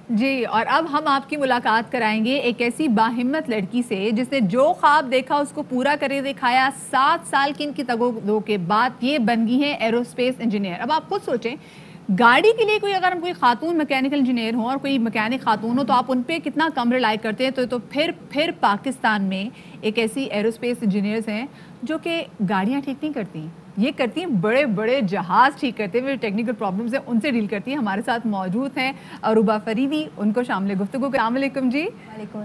جی، اور اب ہم آپ کی ملاقات کرائیں گے ایک ایسی باہمت لڑکی سے جس نے جو خواب دیکھا اس کو پورا کرے دکھایا. 7 سال کی ان کی تگو کے بعد یہ بن گئی ہیں ایروسپیس انجینئر. اب آپ خود سوچیں گاڑی کے لیے اگر ہم کوئی خاتون میکینیکل انجینئر ہوں اور کوئی میکینک خاتون ہو تو آپ ان پہ کتنا کم ریلائی کرتے ہیں. تو پھر پاکستان میں ایک ایسی ایروسپیس انجینئرز ہیں جو کہ گاڑیاں ٹھیک نہیں کرتی، یہ کرتی ہیں بڑے بڑے جہاز ٹھیک کرتے ہیں. ٹیکنیکل پرابلمز ہیں ان سے ڈیل کرتی ہیں. ہمارے ساتھ موجود ہیں عروبہ فریدی، ان کو شامل گفتگو. السلام علیکم جی.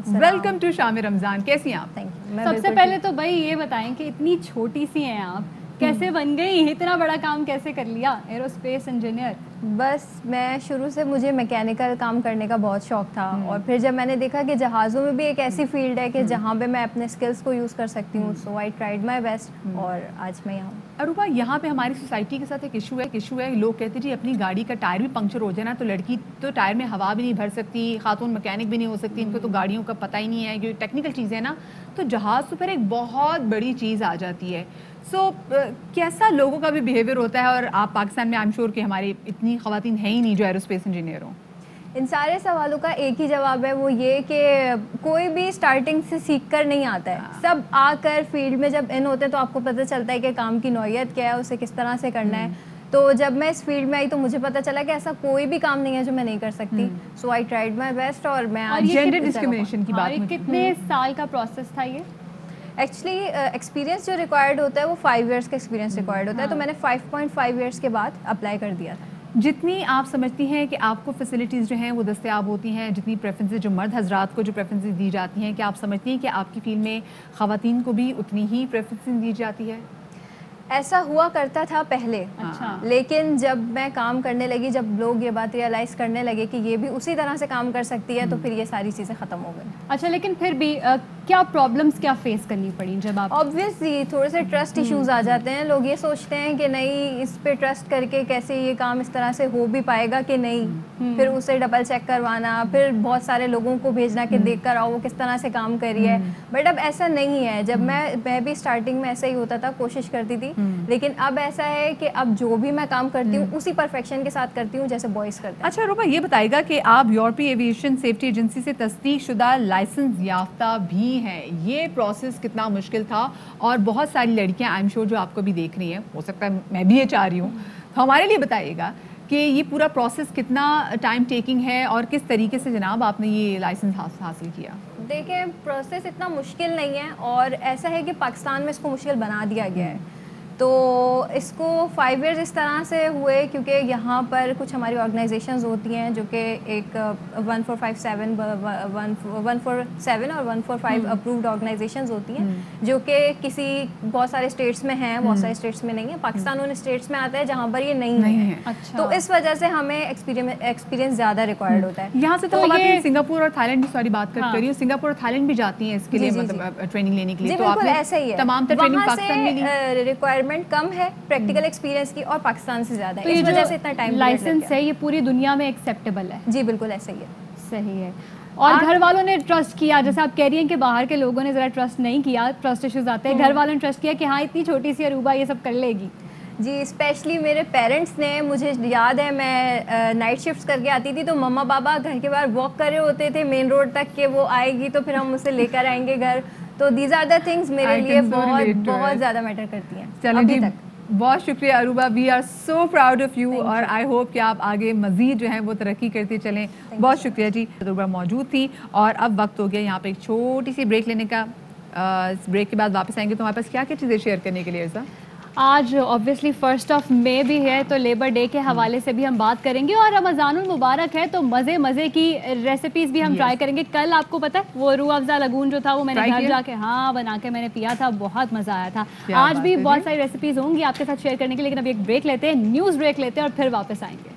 ویلکم ٹو شام رمضان. کیسی ہیں آپ؟ سب سے پہلے تو بھائی یہ بتائیں کہ اتنی چھوٹی سی ہیں آپ، کیسے بن گئی، اتنا بڑا کام کیسے کر لیا ایروسپیس انجینئر؟ بس میں شروع سے مجھے میکینیکل کام کرنے کا بہت شوق تھا، اور پھر جب میں نے دیکھا کہ جہازوں میں بھی ایک ایسی فیلڈ ہے کہ جہاں پہ میں اپنے اسکلس کو یوز کر سکتی ہوں، سو آئی ٹرائیڈ مائی بیسٹ اور آج میں یہاں ہوں. عروبہ یہاں پہ ہماری سوسائٹی کے ساتھ ایک ایشو ہے. لوگ کہتے ہیں جی اپنی گاڑی کا ٹائر بھی پنکچر ہو جائے نا تو لڑکی تو ٹائر میں ہوا بھی نہیں بھر سکتی، خاتون میکینک بھی نہیں ہو سکتی، ان کو تو گاڑیوں کا پتہ ہی نہیں ہے، یہ ٹیکنیکل چیزیں ہیں نا. تو جہاز تو پھر ایک بہت بڑی چیز آ جاتی ہے. سو کیسا لوگوں کا بھی بیہیویئر ہوتا ہے؟ اور آپ پاکستان میں آئی ایم شیور کہ ہماری اتنی خواتین ہیں ہی نہیں جو ایروسپیس انجینئر ہوں. ان سارے سوالوں کا ایک ہی جواب ہے، وہ یہ کہ کوئی بھی اسٹارٹنگ سے سیکھ کر نہیں آتا ہے. سب آ کر فیلڈ میں جب ان ہوتے ہیں تو آپ کو پتہ چلتا ہے کہ کام کی نوعیت کیا ہے، اسے کس طرح سے کرنا ہے. تو جب میں اس فیلڈ میں آئی تو مجھے پتہ چلا کہ ایسا کوئی بھی کام نہیں ہے جو میں نہیں کر سکتی. سو آئی ٹرائیڈ مائی بیسٹ. اور میں جینڈر ڈسکریمنیشن کی بات، کتنے سال کا پروسیس تھا یہ؟ ایکچولی ایکسپیرینس جو ریکوائرڈ ہوتا ہے وہ 5 ایئرس کا ایکسپیرینس ریکوائرڈ ہوتا ہے، تو میں نے 5.5 ایئرس کے بعد اپلائی کر دیا تھا. جتنی آپ سمجھتی ہیں کہ آپ کو فیسلٹیز جو ہیں وہ دستیاب ہوتی ہیں، جتنی پریفرنسز جو مرد حضرات کو جو پریفرنسز دی جاتی ہیں، کیا آپ سمجھتی ہیں کہ آپ کی فیلڈ میں خواتین کو بھی اتنی ہی پریفرنسز دی جاتی ہے؟ ایسا ہوا کرتا تھا پہلے، لیکن جب میں کام کرنے لگی، جب لوگ یہ بات ریئلائز کرنے لگے کہ یہ بھی اسی طرح سے کام کر سکتی ہے، تو پھر یہ ساری چیزیں ختم ہو گئی. اچھا، لیکن پھر بھی کیا پرابلمس کیا فیس کرنی پڑی جب آپ؟ آبویسلی تھوڑے سے ٹرسٹ ایشوز آ جاتے ہیں. لوگ یہ سوچتے ہیں کہ نہیں اس پہ ٹرسٹ کر کے کیسے یہ کام اس طرح سے ہو بھی پائے گا کہ نہیں، پھر اسے ڈبل چیک کروانا، پھر بہت سارے لوگوں کو بھیجنا کہ دیکھ کر آؤ وہ کس طرح سے کام کری ہے. بٹ اب ایسا نہیں ہے. جب میں بھی اسٹارٹنگ میں ایسا ہی ہوتا تھا، کوشش کرتی تھی، لیکن اب ایسا ہے کہ اب جو بھی میں کام کرتی ہوں اسی پرفیکشن کے ساتھ کرتی ہوں جیسے بوائز کرتے ہیں. اچھا عروبہ یہ بتائے گا کہ آپ یورپی ایویشن سیفٹی ایجنسی سے تصدیق شدہ لائسنس یافتہ بھی ہیں. یہ پروسیس کتنا مشکل تھا؟ اور بہت ساری لڑکیاں آئی ایم شیور جو آپ کو بھی دیکھ رہی ہیں، ہو سکتا ہے میں بھی یہ چاہ رہی ہوں، ہمارے لیے بتائیے گا کہ یہ پورا پروسیس کتنا ٹائم ٹیکنگ ہے اور کس طریقے سے جناب آپ نے یہ لائسنس حاصل کیا؟ دیکھیں پروسیس اتنا مشکل نہیں ہے، اور ایسا ہے کہ پاکستان میں اس کو مشکل بنا دیا گیا ہے. تو اس کو 5 ایئرز اس طرح سے ہوئے کیونکہ یہاں پر کچھ ہماری آرگنائزیشنز ہوتی ہیں جو کہ ایک 1457 اور 145 اپرووڈ آرگنائزیشنز ہوتی ہیں جو کہ بہت سارے اسٹیٹس میں ہیں، بہت سارے اسٹیٹس میں نہیں ہیں. پاکستان ان اسٹیٹس میں آتا ہے جہاں پر یہ نہیں ہے. تو اس وجہ سے ہمیں ایکسپیرینس زیادہ ریکوائرڈ ہوتا ہے. یہاں سے تو خواتین سنگاپور اور تھائی لینڈ کی ساری بات کر رہی ہوں، سنگاپور اور تھائی لینڈ بھی جاتی ہیں اس کے لیے مطلب ٹریننگ لینے کے لیے. تو بالکل ایسا ہی ہے، تمام ٹریننگ پاکستان میں لی. ریکوائرمنٹ کم ہے پریکٹیکل ایکسپیرینس کی، اور پاکستان سے زیادہ ہے، اس وجہ سے اتنا ٹائم. لائسنس ہے یہ پوری دنیا میں ایکسیپٹیبل ہے؟ جی بالکل ایسا ہی ہے. صحیح ہے. اور گھر والوں نے ٹرسٹ کیا، جیسے آپ کہہ رہی ہیں کہ باہر کے لوگوں نے ذرا ٹرسٹ نہیں کیا، ٹرسٹ ایشوز آتے ہیں، گھر والوں نے ٹرسٹ کیا کہ ہاں اتنی چھوٹی سی عروبہ یہ سب کر لے گی؟ جی اسپیشلی میرے پیرنٹس نے، مجھے یاد ہے میں نائٹ شفٹس کر کے آتی تھی تو مما بابا گھر کے باہر واک کر رہے ہوتے تھے مین روڈ تک کہ وہ آئے گی تو پھر ہم اسے لے کر آئیں گے گھر. تو دیز آر دا تھنگس میرے لیے بہت زیادہ میٹر کرتی ہیں ابھی تک. بہت شکریہ Urooba, we are so proud of you, اور آئی ہوپ کہ آپ آگے مزید جو ہیں وہ ترقی کرتے چلیں. بہت شکریہ جی. عروبہ موجود تھی، اور اب وقت ہو گیا یہاں پہ ایک چھوٹی سی بریک لینے کا. اس بریک کے بعد واپس آئیں گے تو ہمارے پاس کیا کیا چیزیں شیئر کرنے کے لیے عرضا؟ آج آبویسلی 1 مئی بھی ہے تو لیبر ڈے کے حوالے سے بھی ہم بات کریں گے، اور رمضان المبارک ہے تو مزے کی ریسیپیز بھی ہم ٹرائی کریں گے. کل آپ کو پتہ ہے وہ روح افزا لگون جو تھا وہ میں نے گھر جا کے بنا کے میں نے پیا تھا، بہت مزہ آیا تھا. آج بھی بہت ساری ریسیپیز ہوں گی آپ کے ساتھ شیئر کرنے کے لیے، لیکن اب ایک بریک لیتے ہیں، نیوز بریک لیتے ہیں اور پھر واپس آئیں گے.